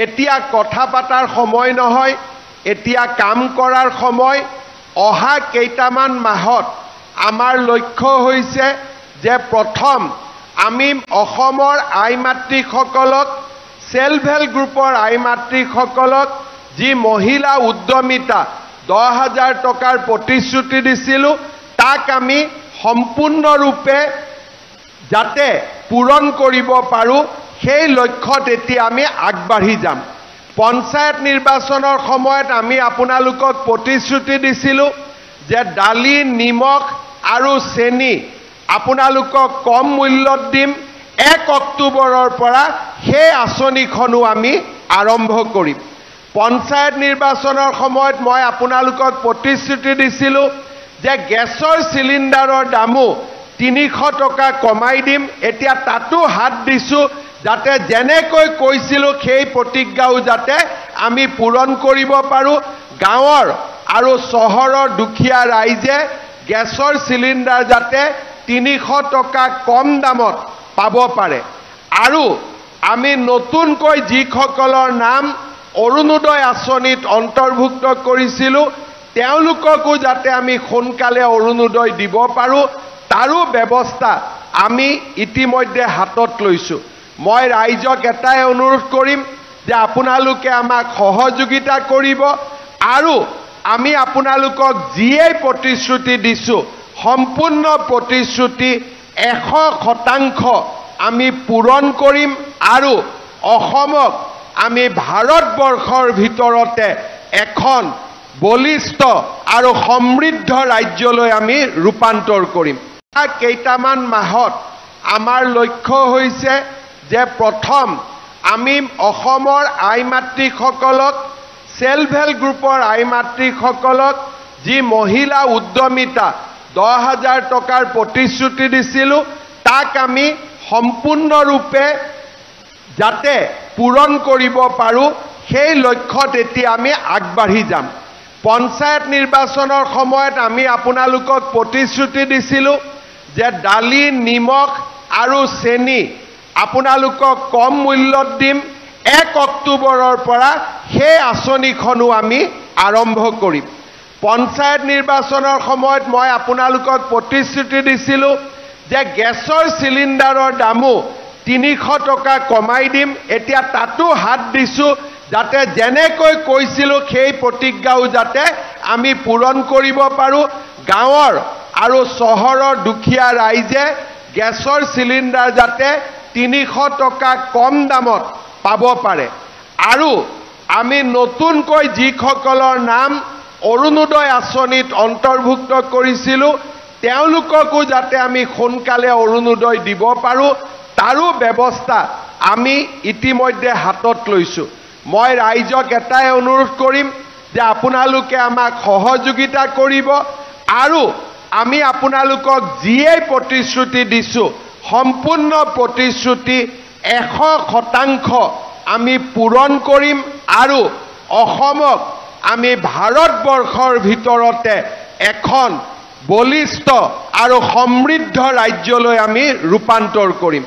এতিয়া কথা পাতাৰ সময় নহয়, এতিয়া কাম কৰাৰ সময়। অহা কেইটামান মাহত আমাৰ লক্ষ্য হৈছে যে প্ৰথম আমি অসমৰ আই মাতৃসকলক, সেলফ হেল্প গ্ৰুপৰ আই মাতৃসকলক যি মহিলা উদ্যমিতা 10,000 টকাৰ প্ৰতিশ্ৰুতি দিছিলোঁ, তাক আমি সম্পূৰ্ণৰূপে যাতে পূৰণ কৰিব পাৰোঁ, সেই লক্ষ্যত এতিয়া আমি আগবাঢ়ি যাম। পঞ্চায়ত নিৰ্বাচনৰ সময়ত আমি আপোনালোকক প্ৰতিশ্ৰুতি দিছিলোঁ যে দালি, নিমখ আৰু চেনি আপোনালোকক কম মূল্যত দিম। 1 অক্টোবৰৰ পৰা সেই আঁচনিখনো আমি আৰম্ভ কৰিম। পঞ্চায়ত নিৰ্বাচনৰ সময়ত মই আপোনালোকক প্ৰতিশ্ৰুতি দিছিলোঁ যে গেছৰ চিলিণ্ডাৰৰ দামো 300 টকা কমাই দিম। এতিয়া তাতো হাত দিছোঁ যাতে যেনেকৈ কৈছিলোঁ সেই প্ৰতিজ্ঞাও যাতে আমি পূৰণ কৰিব পাৰোঁ। গাঁৱৰ আৰু চহৰৰ দুখীয়া ৰাইজে গেছৰ চিলিণ্ডাৰ যাতে 300 টকা কম দামত পাব পাৰে। আৰু আমি নতুনকৈ যিসকলৰ নাম অৰুণোদয় আঁচনিত অন্তৰ্ভুক্ত কৰিছিলোঁ, তেওঁলোককো যাতে আমি সোনকালে অৰুণোদয় দিব পাৰোঁ, তাৰো ব্যৱস্থা আমি ইতিমধ্যে হাতত লৈছোঁ। মই ৰাইজক এটাই অনুৰোধ কৰিম যে আপোনালোকে আমাক সহযোগিতা কৰিব আৰু আমি আপোনালোকক যিয়েই প্ৰতিশ্ৰুতি দিছোঁ, সম্পূৰ্ণ প্ৰতিশ্ৰুতি 100% আমি পূৰণ কৰিম আৰু অসমক আমি ভাৰতবৰ্ষৰ ভিতৰতে এখন বলিষ্ঠ আৰু সমৃদ্ধ ৰাজ্যলৈ আমি ৰূপান্তৰ কৰিম। কেইটামান মাহত আমাৰ লক্ষ্য হৈছে যে প্ৰথম আমি অসমৰ আই মাতৃসকলক, সেলফ হেল্প গ্ৰুপৰ আই মাতৃসকলক যি মহিলা উদ্যমিতা 10,000 টকাৰ প্ৰতিশ্ৰুতি দিছিলোঁ, তাক আমি সম্পূৰ্ণৰূপে যাতে পূৰণ কৰিব পাৰোঁ, সেই লক্ষ্যত এতিয়া আমি আগবাঢ়ি যাম। পঞ্চায়ত নিৰ্বাচনৰ সময়ত আমি আপোনালোকক প্ৰতিশ্ৰুতি দিছিলোঁ যে দালি, নিমখ আৰু চেনি আপোনালোকক কম মূল্যত দিম। 1 অক্টোবৰৰ পৰা সেই আঁচনিখনো আমি আৰম্ভ কৰিম। পঞ্চায়ত নিৰ্বাচনৰ সময়ত মই আপোনালোকক প্ৰতিশ্ৰুতি দিছিলোঁ যে গেছৰ চিলিণ্ডাৰৰ দামো 300 টকা কমাই দিম। এতিয়া তাতো হাত দিছোঁ যাতে যেনেকৈ কৈছিলোঁ সেই প্ৰতিজ্ঞাও যাতে আমি পূৰণ কৰিব পাৰোঁ। গাঁৱৰ আৰু চহৰৰ দুখীয়া ৰাইজে গেছৰ চিলিণ্ডাৰ যাতে 300 টকা কম দামত পাব পাৰে। আৰু আমি নতুনকৈ যিসকলৰ নাম অৰুণোদয় আঁচনিত অন্তৰ্ভুক্ত কৰিছিলোঁ, তেওঁলোককো যাতে আমি সোনকালে অৰুণোদয় দিব পাৰোঁ, তাৰো ব্যৱস্থা আমি ইতিমধ্যে হাতত লৈছোঁ। মই ৰাইজক এটাই অনুৰোধ কৰিম যে আপোনালোকে আমাক সহযোগিতা কৰিব আৰু আমি আপোনালোকক যিয়েই প্ৰতিশ্ৰুতি দিছোঁ, সম্পূৰ্ণ প্ৰতিশ্ৰুতি 100% আমি পূৰণ কৰিম আৰু অসমক আমি ভাৰতবৰ্ষৰ ভিতৰতে এখন বলিষ্ঠ আৰু সমৃদ্ধ ৰাজ্যলৈ আমি ৰূপান্তৰ কৰিম।